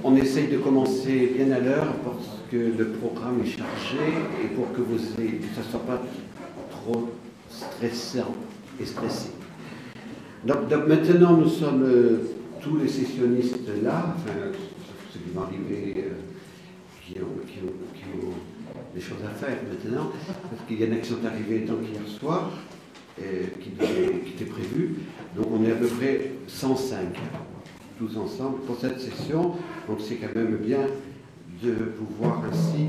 On essaye de commencer bien à l'heure parce que le programme est chargé et pour que ça ne soit pas trop stressant et stressé. Donc maintenant, nous sommes tous les sessionnistes là, enfin, ceux qui vont arriver, qui ont des choses à faire maintenant, parce qu'il y en a qui sont arrivés donc hier soir, qui étaient prévus. Donc on est à peu près 105, tous ensemble, pour cette session. Donc c'est quand même bien de pouvoir ainsi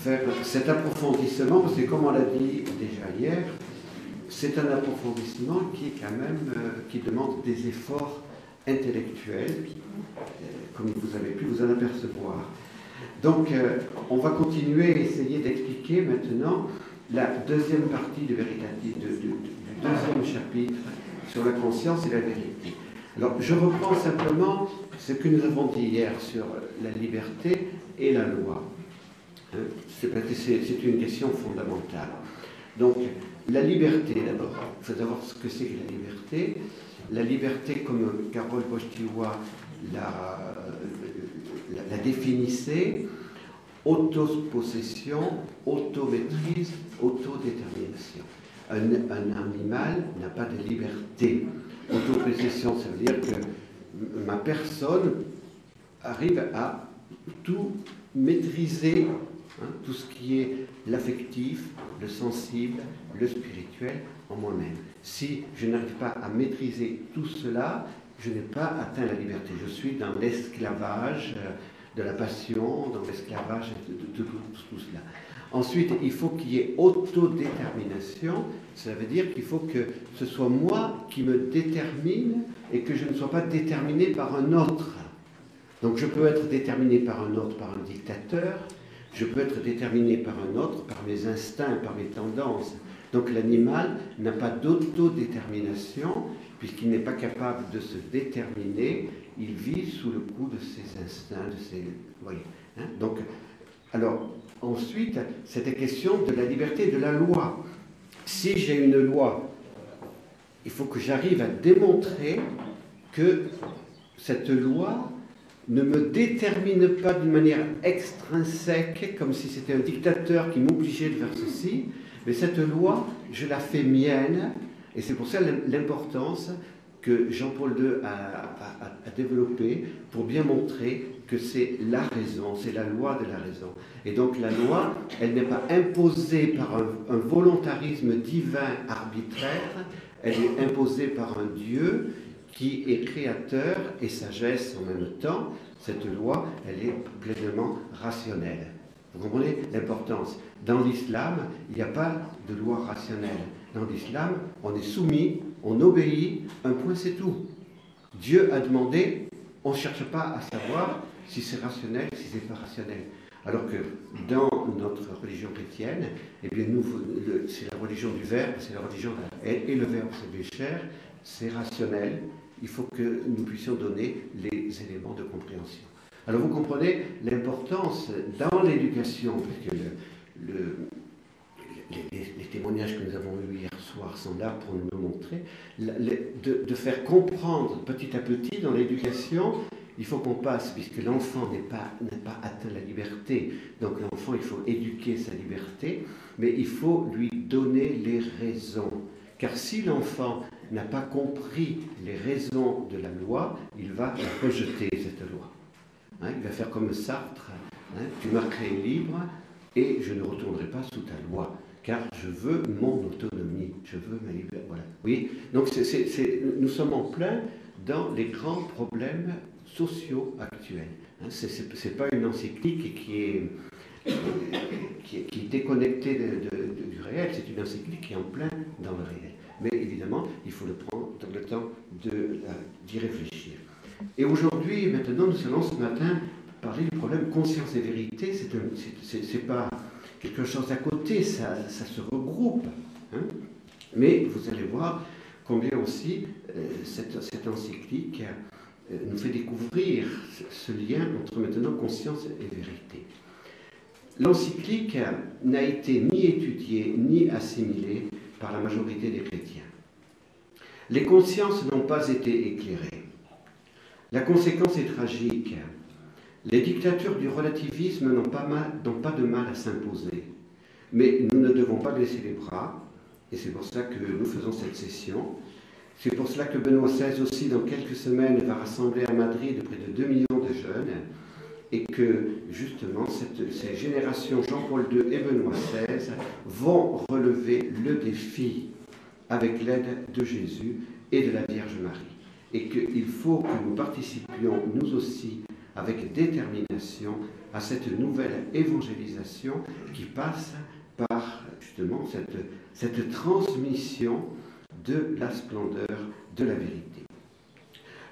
faire cet approfondissement, parce que comme on l'a dit déjà hier, c'est un approfondissement qui est quand même, qui demande des efforts intellectuels, comme vous avez pu vous en apercevoir. Donc, on va continuer à essayer d'expliquer maintenant la deuxième partie du deuxième chapitre sur la conscience et la vérité. Alors, je reprends simplement ce que nous avons dit hier sur la liberté et la loi. C'est une question fondamentale. Donc, la liberté, d'abord. Il faut savoir ce que c'est que la liberté. La liberté, comme Carole Wojtyła la définissait, autopossession, automaîtrise, autodétermination. Un animal n'a pas de liberté. Autopossession, ça veut dire que ma personne arrive à tout maîtriser, tout ce qui est l'affectif, le sensible, le spirituel en moi-même. Si je n'arrive pas à maîtriser tout cela, je n'ai pas atteint la liberté. Je suis dans l'esclavage de la passion, dans l'esclavage de tout cela. Ensuite, il faut qu'il y ait autodétermination. Ça veut dire qu'il faut que ce soit moi qui me détermine et que je ne sois pas déterminé par un autre. Donc je peux être déterminé par un autre, par un dictateur. Je peux être déterminé par un autre, par mes instincts, par mes tendances. Donc l'animal n'a pas d'autodétermination, puisqu'il n'est pas capable de se déterminer, il vit sous le coup de ses instincts, de ses... Vous voyez, hein? Donc, alors, ensuite, c'était question de la liberté et de la loi. Si j'ai une loi, il faut que j'arrive à démontrer que cette loi ne me détermine pas d'une manière extrinsèque, comme si c'était un dictateur qui m'obligeait de faire ceci, mais cette loi, je la fais mienne, et c'est pour ça l'importance que Jean-Paul II a développée pour bien montrer que c'est la raison, c'est la loi de la raison. Et donc la loi, elle n'est pas imposée par un volontarisme divin arbitraire, elle est imposée par un Dieu qui est créateur et sagesse en même temps. Cette loi, elle est pleinement rationnelle. Vous comprenez l'importance? Dans l'islam, il n'y a pas de loi rationnelle. Dans l'islam, on est soumis, on obéit, un point c'est tout. Dieu a demandé, on ne cherche pas à savoir si c'est rationnel, si c'est pas rationnel. Alors que dans notre religion chrétienne, eh bien c'est la religion du Verbe, c'est la religion et le Verbe c'est du chair, c'est rationnel. Il faut que nous puissions donner les éléments de compréhension. Alors vous comprenez l'importance dans l'éducation, puisque les témoignages que nous avons eus hier soir sont là pour nous le montrer, de faire comprendre petit à petit dans l'éducation, il faut qu'on passe, puisque l'enfant n'a pas atteint la liberté, donc l'enfant, il faut éduquer sa liberté, mais il faut lui donner les raisons. Car si l'enfant n'a pas compris les raisons de la loi, il va rejeter cette loi. Il va faire comme Sartre, tu m'as créé libre et je ne retournerai pas sous ta loi, car je veux mon autonomie, je veux ma liberté. Voilà. Oui. Donc nous sommes en plein dans les grands problèmes sociaux actuels. C'est pas une encyclique qui est déconnectée du réel, c'est une encyclique qui est en plein dans le réel. Mais évidemment, il faut le prendre le temps d'y réfléchir. Et aujourd'hui, maintenant, nous allons ce matin parler du problème conscience et vérité. C'est pas quelque chose à côté, ça se regroupe. Mais vous allez voir combien aussi cette encyclique nous fait découvrir ce lien entre maintenant conscience et vérité. L'encyclique n'a été ni étudiée ni assimilée par la majorité des chrétiens. Les consciences n'ont pas été éclairées. La conséquence est tragique. Les dictatures du relativisme n'ont pas de mal à s'imposer. Mais nous ne devons pas baisser les bras, et c'est pour ça que nous faisons cette session. C'est pour cela que Benoît XVI aussi, dans quelques semaines, va rassembler à Madrid près de 2 millions de jeunes, et que justement ces générations Jean-Paul II et Benoît XVI vont relever le défi avec l'aide de Jésus et de la Vierge Marie. Et qu'il faut que nous participions, nous aussi, avec détermination, à cette nouvelle évangélisation qui passe par justement cette transmission de la splendeur de la vérité.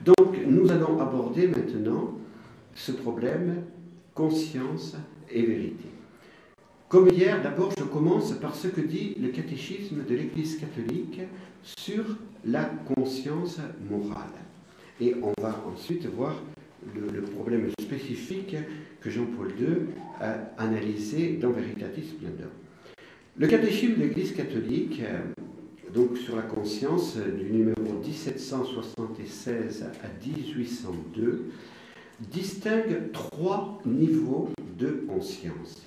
Donc, nous allons aborder maintenant ce problème conscience et vérité. Comme hier, d'abord, je commence par ce que dit le catéchisme de l'Église catholique sur la conscience morale. Et on va ensuite voir le problème spécifique que Jean-Paul II a analysé dans Veritatis Splendor. Le catéchisme de l'Église catholique, donc sur la conscience, du numéro 1776 à 1802, distingue 3 niveaux de conscience.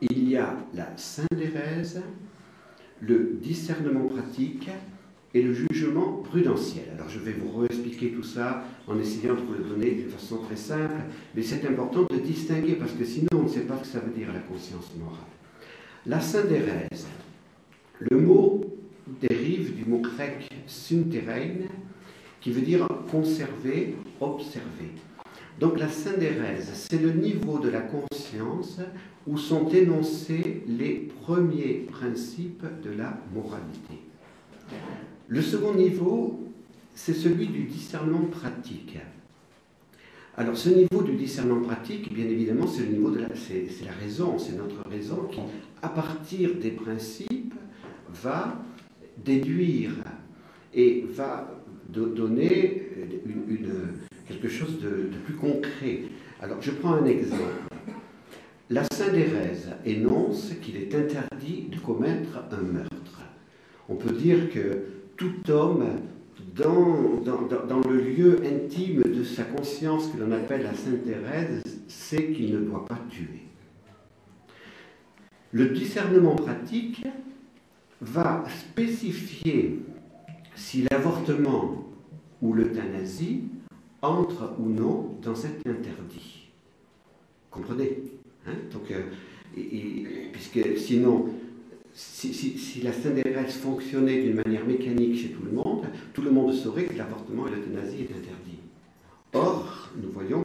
Il y a la syndérèse, le discernement pratique et le jugement prudentiel. Alors je vais vous réexpliquer tout ça en essayant de vous le donner d'une façon très simple, mais c'est important de distinguer parce que sinon on ne sait pas ce que ça veut dire la conscience morale. La syndérèse, le mot dérive du mot grec synterein, qui veut dire conserver, observer. Donc la syndérèse, c'est le niveau de la conscience où sont énoncés les premiers principes de la moralité. Le second niveau, c'est celui du discernement pratique. Alors ce niveau du discernement pratique, bien évidemment, c'est le niveau de c'est la raison, c'est notre raison qui, à partir des principes, va déduire et va donner quelque chose de plus concret. Alors je prends un exemple. La syndérèse énonce qu'il est interdit de commettre un meurtre. On peut dire que tout homme, dans le lieu intime de sa conscience que l'on appelle la syndérèse, sait qu'il ne doit pas tuer. Le discernement pratique va spécifier si l'avortement ou l'euthanasie entre ou non dans cet interdit. Comprenez, hein? Donc, puisque sinon, si la syndérèse fonctionnait d'une manière mécanique chez tout le monde saurait que l'avortement et l'euthanasie est interdit. Or, nous voyons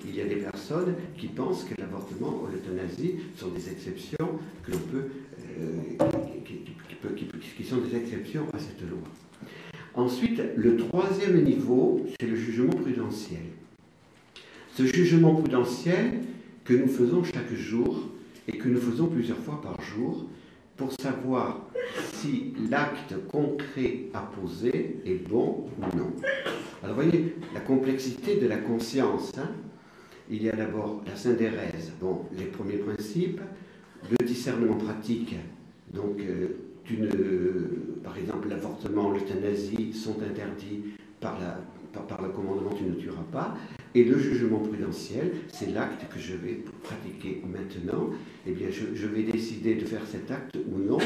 qu'il y a des personnes qui pensent que l'avortement ou l'euthanasie sont des exceptions que l'on peut, qui sont des exceptions à cette loi. Ensuite, le troisième niveau, c'est le jugement prudentiel. Ce jugement prudentiel que nous faisons chaque jour et que nous faisons plusieurs fois par jour pour savoir si l'acte concret à poser est bon ou non. Alors voyez, la complexité de la conscience. Il y a d'abord la syndérèse, bon, les premiers principes, le discernement pratique, donc par exemple l'avortement, l'euthanasie sont interdits par le commandement « tu ne tueras pas ». Et le jugement prudentiel, c'est l'acte que je vais pratiquer maintenant. Eh bien, je vais décider de faire cet acte ou non,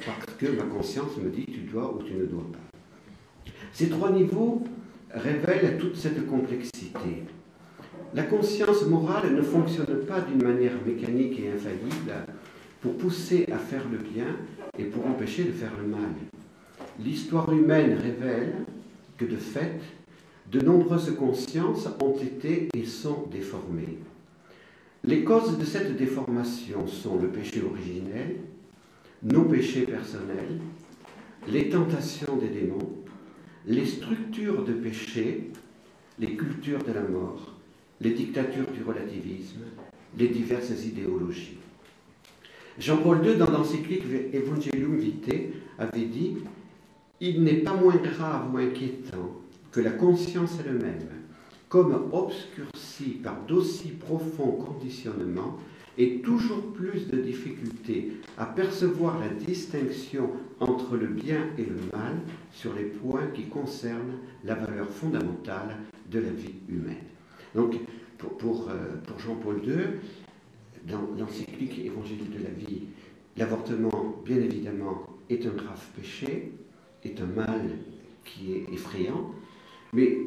parce que ma conscience me dit tu dois ou tu ne dois pas. Ces 3 niveaux révèlent toute cette complexité. La conscience morale ne fonctionne pas d'une manière mécanique et infaillible pour pousser à faire le bien et pour empêcher de faire le mal. L'histoire humaine révèle que de fait, de nombreuses consciences ont été et sont déformées. Les causes de cette déformation sont le péché originel, nos péchés personnels, les tentations des démons, les structures de péché, les cultures de la mort, les dictatures du relativisme, les diverses idéologies. Jean-Paul II, dans l'encyclique Evangelium Vitae, avait dit « Il n'est pas moins grave ou inquiétant que la conscience elle-même, comme obscurcie par d'aussi profonds conditionnements, ait toujours plus de difficultés à percevoir la distinction entre le bien et le mal sur les points qui concernent la valeur fondamentale de la vie humaine. » Donc, pour Jean-Paul II, dans l'encyclique Évangile de la vie, l'avortement, bien évidemment, est un grave péché, est un mal qui est effrayant, mais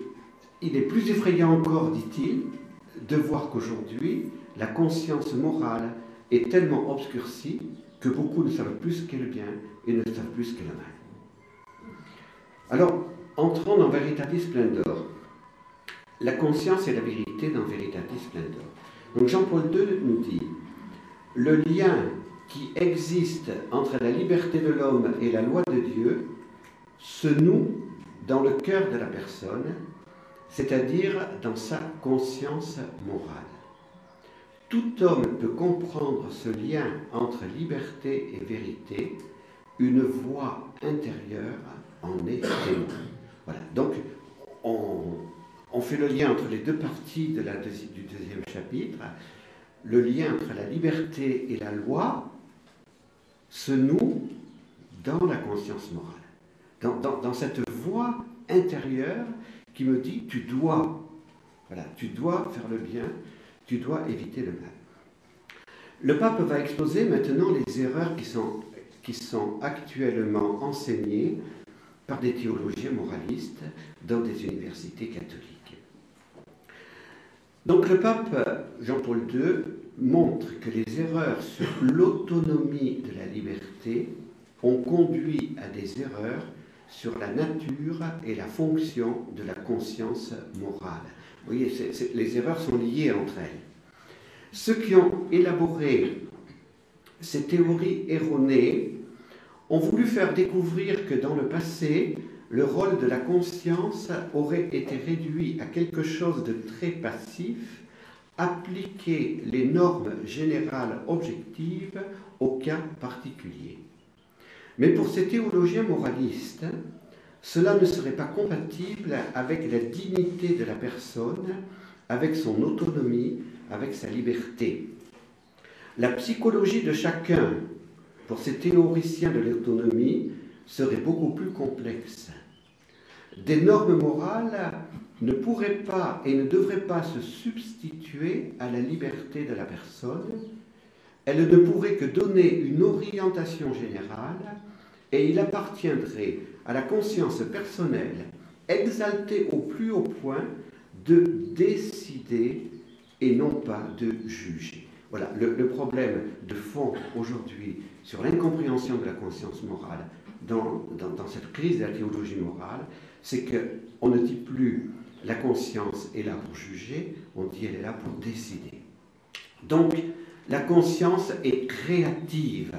il est plus effrayant encore, dit-il, de voir qu'aujourd'hui, la conscience morale est tellement obscurcie que beaucoup ne savent plus ce qu'est le bien et ne savent plus ce qu'est le mal. Alors, entrons dans Veritatis Splendor. La conscience et la vérité dans Veritatis Splendor. Donc Jean-Paul II nous dit, le lien qui existe entre la liberté de l'homme et la loi de Dieu se noue dans le cœur de la personne, c'est-à-dire dans sa conscience morale. Tout homme peut comprendre ce lien entre liberté et vérité, une voix intérieure en est témoin. Voilà, donc on fait le lien entre les deux parties du deuxième chapitre. Le lien entre la liberté et la loi se noue dans la conscience morale, dans cette voix intérieure qui me dit tu dois faire le bien, tu dois éviter le mal. Le pape va exposer maintenant les erreurs qui sont actuellement enseignées par des théologiens moralistes dans des universités catholiques. Donc le pape Jean-Paul II montre que les erreurs sur l'autonomie de la liberté ont conduit à des erreurs sur la nature et la fonction de la conscience morale. Vous voyez, les erreurs sont liées entre elles. Ceux qui ont élaboré ces théories erronées ont voulu faire découvrir que dans le passé, le rôle de la conscience aurait été réduit à quelque chose de très passif, appliquer les normes générales objectives au cas particulier. Mais pour ces théologiens moralistes, cela ne serait pas compatible avec la dignité de la personne, avec son autonomie, avec sa liberté. La psychologie de chacun, pour ces théoriciens de l'autonomie, serait beaucoup plus complexe. Des normes morales ne pourraient pas et ne devraient pas se substituer à la liberté de la personne. Elles ne pourraient que donner une orientation générale et il appartiendrait à la conscience personnelle, exaltée au plus haut point, de décider et non pas de juger. Voilà, le problème de fond aujourd'hui sur l'incompréhension de la conscience morale dans cette crise de la théologie morale, c'est qu'on ne dit plus la conscience est là pour juger, on dit elle est là pour décider. Donc, la conscience est créative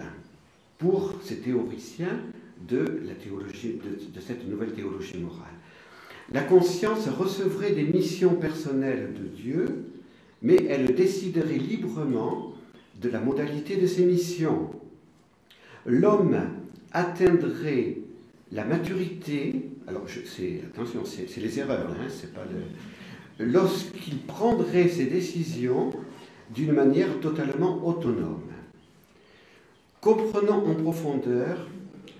pour ces théoriciens de la théologie, de cette nouvelle théologie morale. La conscience recevrait des missions personnelles de Dieu, mais elle déciderait librement de la modalité de ces missions. L'homme atteindrait la maturité, alors attention, c'est les erreurs, hein, c'est pas lorsqu'il prendrait ses décisions d'une manière totalement autonome. Comprenons en profondeur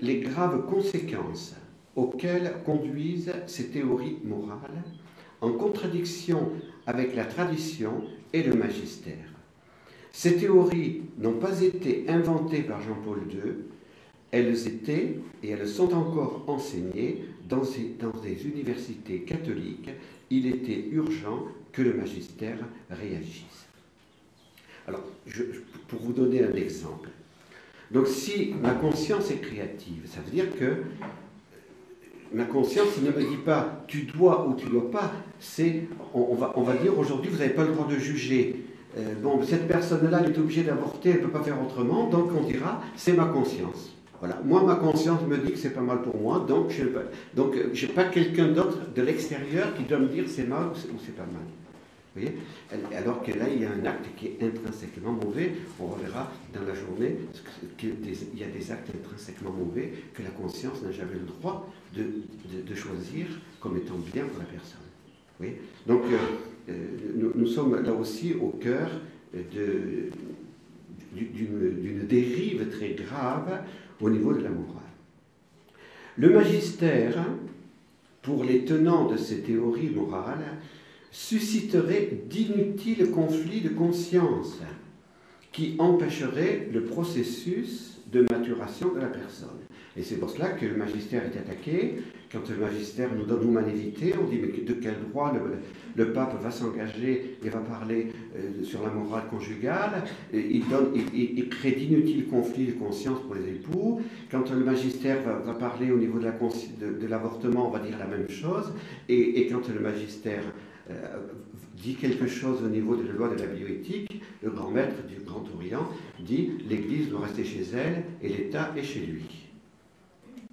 les graves conséquences auxquelles conduisent ces théories morales, en contradiction avec la tradition et le magistère. Ces théories n'ont pas été inventées par Jean-Paul II, elles étaient et elles sont encore enseignées dans des universités catholiques. Il était urgent que le magistère réagisse. Alors, pour vous donner un exemple, donc si ma conscience est créative, ça veut dire que ma conscience ne me dit pas tu dois ou tu ne dois pas, on va dire aujourd'hui vous n'avez pas le droit de juger. Bon, cette personne-là elle est obligée d'avorter, elle ne peut pas faire autrement, donc on dira c'est ma conscience. Voilà. Moi, ma conscience me dit que c'est pas mal pour moi, donc je n'ai pas quelqu'un d'autre de l'extérieur qui doit me dire c'est mal ou c'est pas mal. Vous voyez ? Alors que là, il y a un acte qui est intrinsèquement mauvais. On reverra dans la journée qu'il y a des actes intrinsèquement mauvais que la conscience n'a jamais le droit de choisir comme étant bien pour la personne. Vous voyez ? Donc, nous sommes là aussi au cœur d'une dérive très grave au niveau de la morale. Le magistère, pour les tenants de ces théories morales, susciterait d'inutiles conflits de conscience qui empêcheraient le processus de maturation de la personne. Et c'est pour cela que le magistère est attaqué. Quand le magistère nous donne l'humanité, on dit mais de quel droit le pape va s'engager et va parler sur la morale conjugale. Il crée d'inutiles conflits de conscience pour les époux. Quand le magistère va parler au niveau de l'avortement, on va dire la même chose. Et quand le magistère dit quelque chose au niveau de la loi de la bioéthique, le grand maître du Grand Orient dit l'Église doit rester chez elle et l'État est chez lui.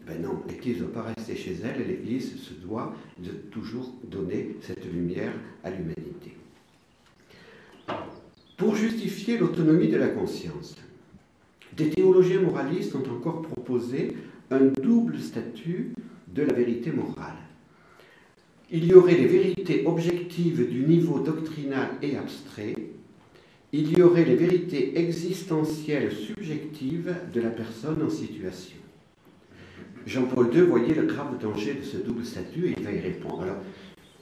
Ben non, l'Église ne doit pas rester chez elle et l'Église se doit de toujours donner cette lumière à l'humanité. Pour justifier l'autonomie de la conscience, des théologiens moralistes ont encore proposé un double statut de la vérité morale. Il y aurait les vérités objectives du niveau doctrinal et abstrait, il y aurait les vérités existentielles subjectives de la personne en situation. Jean-Paul II voyait le grave danger de ce double statut et il va y répondre.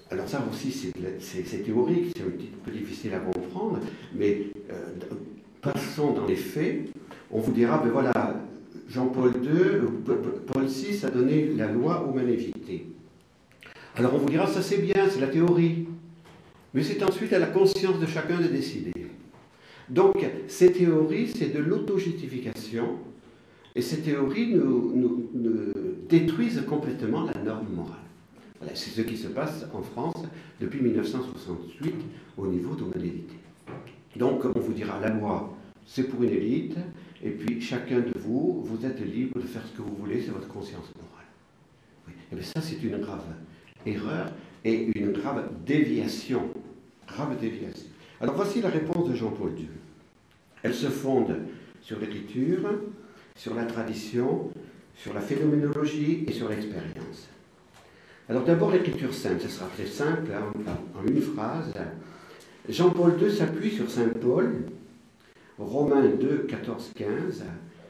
Alors ça aussi, c'est théorique, c'est un petit peu difficile à comprendre, mais passons dans les faits. On vous dira, ben voilà, Jean-Paul II, Paul VI a donné la loi humanité. Alors on vous dira, ça c'est bien, c'est la théorie. Mais c'est ensuite à la conscience de chacun de décider. Donc ces théories, c'est de l'auto-justification. Et ces théories nous détruisent complètement la norme morale. Voilà, c'est ce qui se passe en France depuis 1968 au niveau de l'humanité. Donc on vous dira, la loi, c'est pour une élite, et puis chacun de vous, vous êtes libre de faire ce que vous voulez, c'est votre conscience morale. Oui. Et bien ça, c'est une grave erreur et une grave déviation. Grave déviation. Alors voici la réponse de Jean-Paul II. Elle se fonde sur l'écriture, sur la tradition, sur la phénoménologie et sur l'expérience. Alors d'abord l'écriture sainte, ce sera très simple, en une phrase. Jean-Paul II s'appuie sur saint Paul, Romains 2, 14, 15,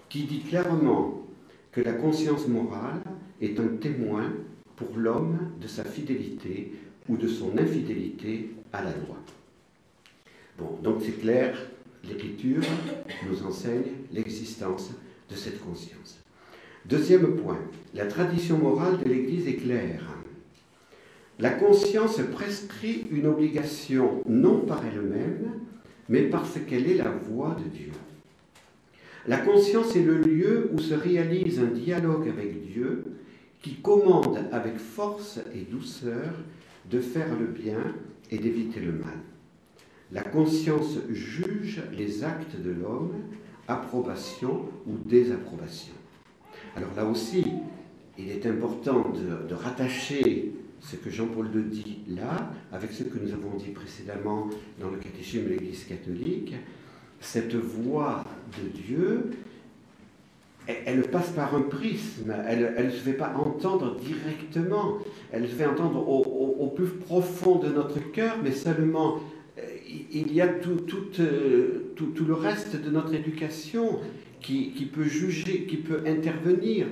qui dit clairement que la conscience morale est un témoin pour l'homme de sa fidélité ou de son infidélité à la loi. Bon, donc c'est clair, l'écriture nous enseigne l'existence de cette conscience. Deuxième point, la tradition morale de l'Église est claire. La conscience prescrit une obligation non par elle-même, mais parce qu'elle est la voix de Dieu. La conscience est le lieu où se réalise un dialogue avec Dieu qui commande avec force et douceur de faire le bien et d'éviter le mal. La conscience juge les actes de l'homme, approbation ou désapprobation. Alors là aussi, il est important de rattacher ce que Jean-Paul II dit là, avec ce que nous avons dit précédemment dans le catéchisme de l'Église catholique. Cette voix de Dieu, elle passe par un prisme, elle ne se fait pas entendre directement, elle se fait entendre au plus profond de notre cœur, mais seulement il y a tout le reste de notre éducation qui peut juger, qui peut intervenir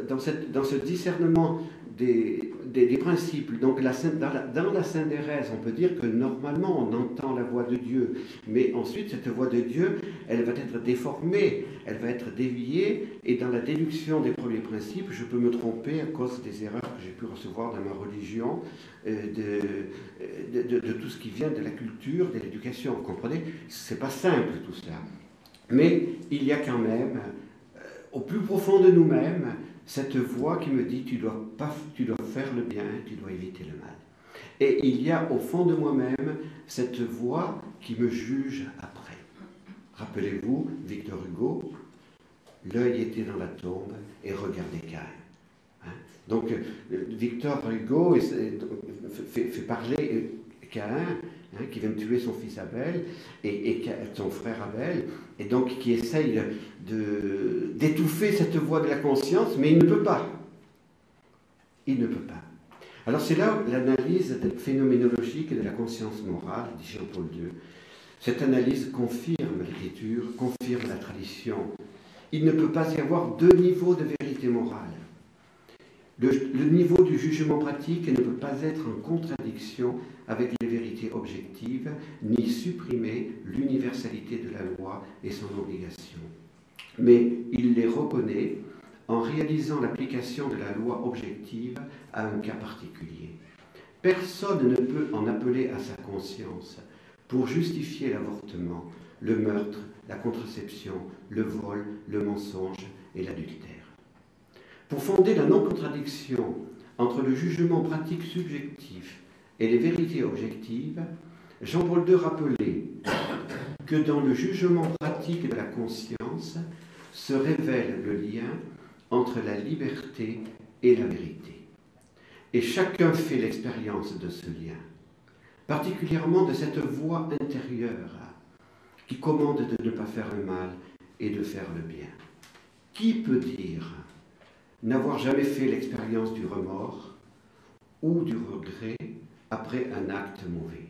dans ce discernement des principes. Donc dans la Sainte-Thérèse, on peut dire que normalement on entend la voix de Dieu, mais ensuite cette voix de Dieu, elle va être déformée, elle va être déviée, et dans la déduction des premiers principes, je peux me tromper à cause des erreurs que j'ai pu recevoir dans ma religion, de tout ce qui vient de la culture, de l'éducation. Vous comprenez? C'est pas simple tout cela. Mais il y a quand même, au plus profond de nous-mêmes, cette voix qui me dit tu dois faire le bien, tu dois éviter le mal. Et il y a au fond de moi-même cette voix qui me juge après. Rappelez-vous, Victor Hugo, l'œil était dans la tombe et regardait Caïn. Hein? Donc Victor Hugo fait parler Caïn, hein, qui vient de tuer son fils Abel et son frère Abel, et donc qui essaye d'étouffer cette voix de la conscience, mais il ne peut pas. Il ne peut pas. Alors c'est là l'analyse phénoménologique de la conscience morale, dit Jean-Paul II. Cette analyse confirme l'écriture, confirme la tradition. Il ne peut pas y avoir deux niveaux de vérité morale. Le niveau du jugement pratique ne peut pas être en contradiction avec les vérités objectives, ni supprimer l'universalité de la loi et son obligation. Mais il les reconnaît en réalisant l'application de la loi objective à un cas particulier. Personne ne peut en appeler à sa conscience pour justifier l'avortement, le meurtre, la contraception, le vol, le mensonge et l'adultère. Pour fonder la non-contradiction entre le jugement pratique subjectif et les vérités objectives, Jean-Paul II rappelait que dans le jugement pratique de la conscience se révèle le lien entre la liberté et la vérité. Et chacun fait l'expérience de ce lien, particulièrement de cette voix intérieure qui commande de ne pas faire le mal et de faire le bien. Qui peut dire n'avoir jamais fait l'expérience du remords ou du regret après un acte mauvais?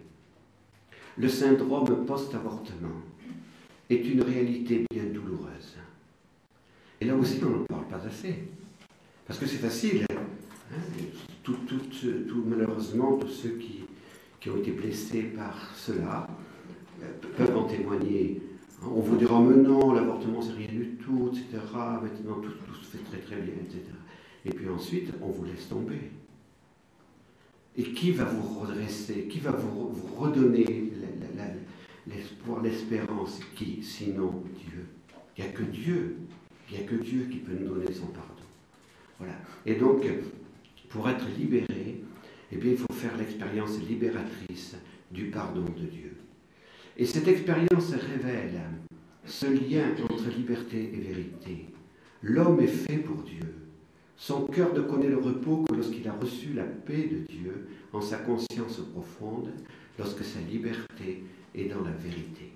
Le syndrome post-avortement est une réalité bien douloureuse. Et là aussi, on n'en parle pas assez. Parce que c'est facile. Malheureusement, tous ceux qui ont été blessés par cela peuvent en témoigner. On vous dira, mais non, l'avortement, c'est rien du tout, etc. Maintenant, tout se fait très très bien, etc. Et puis ensuite, on vous laisse tomber. Et qui va vous redresser? Qui va vous redonner l'espoir, l'espérance? Qui, sinon Dieu? Il n'y a que Dieu. Il n'y a que Dieu qui peut nous donner son pardon. Voilà. Et donc, pour être libéré, eh bien, il faut faire l'expérience libératrice du pardon de Dieu. Et cette expérience révèle ce lien entre liberté et vérité. L'homme est fait pour Dieu. Son cœur ne connaît le repos que lorsqu'il a reçu la paix de Dieu en sa conscience profonde, lorsque sa liberté est dans la vérité.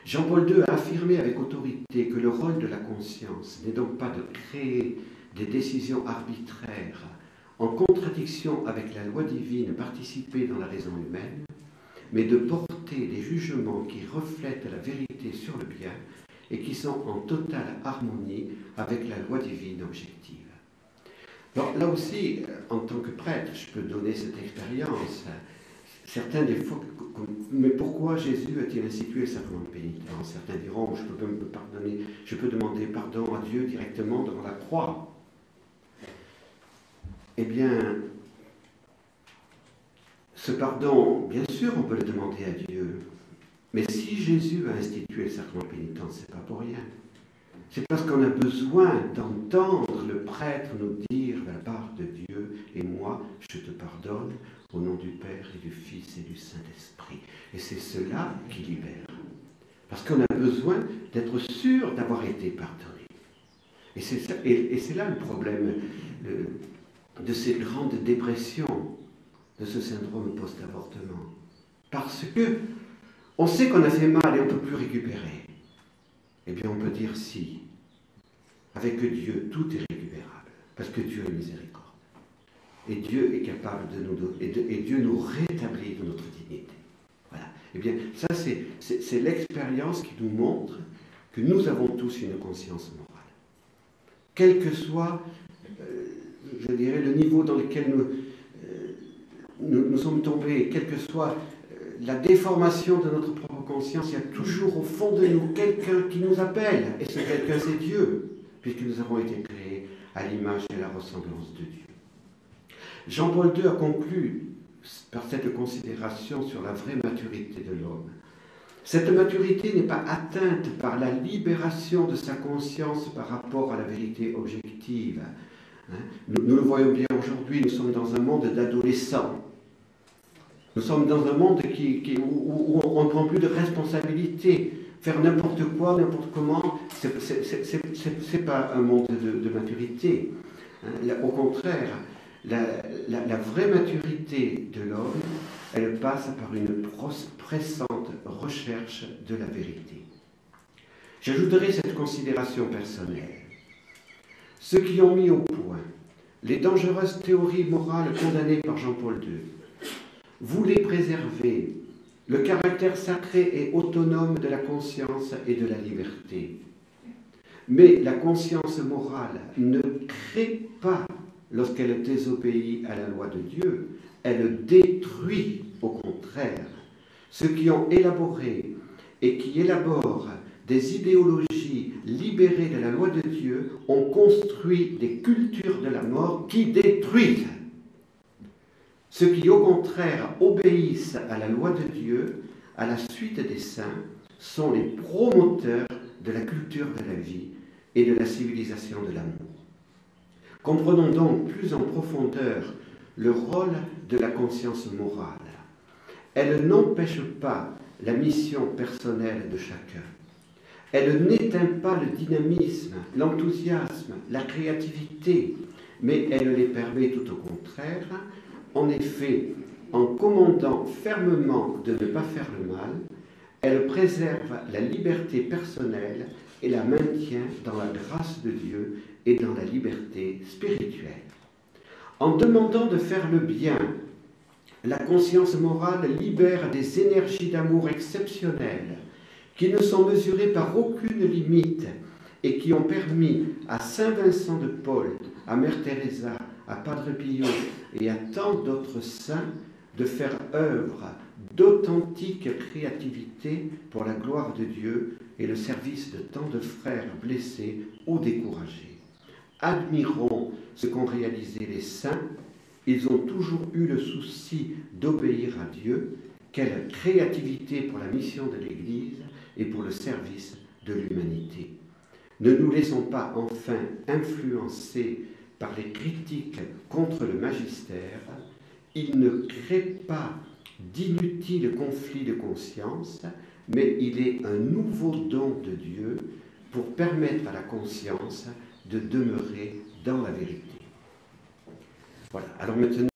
Jean-Paul II a affirmé avec autorité que le rôle de la conscience n'est donc pas de créer des décisions arbitraires en contradiction avec la loi divine participée dans la raison humaine, mais de porter des jugements qui reflètent la vérité sur le bien et qui sont en totale harmonie avec la loi divine objective. Alors, là aussi, en tant que prêtre, je peux donner cette expérience. Certains des fois, mais pourquoi Jésus a-t-il institué le sacrement de pénitence? Certains diront, je peux demander pardon à Dieu directement devant la croix. Eh bien, ce pardon, bien sûr, on peut le demander à Dieu. Mais si Jésus a institué le sacrement de pénitence, c'est pas pour rien. C'est parce qu'on a besoin d'entendre le prêtre nous dire de la part de Dieu, et moi, je te pardonne au nom du Père et du Fils et du Saint-Esprit. Et c'est cela qui libère. Parce qu'on a besoin d'être sûr d'avoir été pardonné. Et c'est là le problème de cette grande dépression, de ce syndrome post-avortement. Parce que on sait qu'on a fait mal et on ne peut plus récupérer. Eh bien, on peut dire si. Avec Dieu, tout est récupérable. Parce que Dieu est miséricorde. Et Dieu est capable de nous donner, et Dieu nous rétablit de notre dignité. Voilà. Eh bien, ça, c'est l'expérience qui nous montre que nous avons tous une conscience morale. Quel que soit, je dirais, le niveau dans lequel nous sommes tombés, quelle que soit la déformation de notre propre conscience, il y a toujours au fond de nous quelqu'un qui nous appelle. Et ce quelqu'un, c'est Dieu, puisque nous avons été créés à l'image et à la ressemblance de Dieu. Jean-Paul II a conclu par cette considération sur la vraie maturité de l'homme. Cette maturité n'est pas atteinte par la libération de sa conscience par rapport à la vérité objective. Nous le voyons bien aujourd'hui, nous sommes dans un monde d'adolescents. Nous sommes dans un monde où on ne prend plus de responsabilité. Faire n'importe quoi, n'importe comment, c'est pas un monde de maturité. Au contraire, la vraie maturité de l'homme, elle passe par une pressante recherche de la vérité. J'ajouterai cette considération personnelle. Ceux qui ont mis au point les dangereuses théories morales condamnées par Jean-Paul II voulaient préserver le caractère sacré et autonome de la conscience et de la liberté. Mais la conscience morale ne crée pas lorsqu'elle désobéit à la loi de Dieu, elle détruit au contraire. Ceux qui ont élaboré et qui élaborent des idéologies libérées de la loi de Dieu ont construit des cultures de la mort qui détruisent. Ceux qui, au contraire, obéissent à la loi de Dieu, à la suite des saints, sont les promoteurs de la culture de la vie et de la civilisation de l'amour. Comprenons donc plus en profondeur le rôle de la conscience morale. Elle n'empêche pas la mission personnelle de chacun. Elle n'éteint pas le dynamisme, l'enthousiasme, la créativité, mais elle les permet tout au contraire. En effet, en commandant fermement de ne pas faire le mal, elle préserve la liberté personnelle et la maintient dans la grâce de Dieu et dans la liberté spirituelle. En demandant de faire le bien, la conscience morale libère des énergies d'amour exceptionnelles qui ne sont mesurées par aucune limite et qui ont permis à Saint Vincent de Paul, à Mère Teresa, à Padre Pio et à tant d'autres saints de faire œuvre d'authentique créativité pour la gloire de Dieu et le service de tant de frères blessés ou découragés. Admirons ce qu'ont réalisé les saints. Ils ont toujours eu le souci d'obéir à Dieu. Quelle créativité pour la mission de l'Église et pour le service de l'humanité. Ne nous laissons pas enfin influencer par les critiques contre le magistère. Il ne crée pas d'inutiles conflits de conscience, mais il est un nouveau don de Dieu pour permettre à la conscience de demeurer dans la vérité. Voilà, alors maintenant,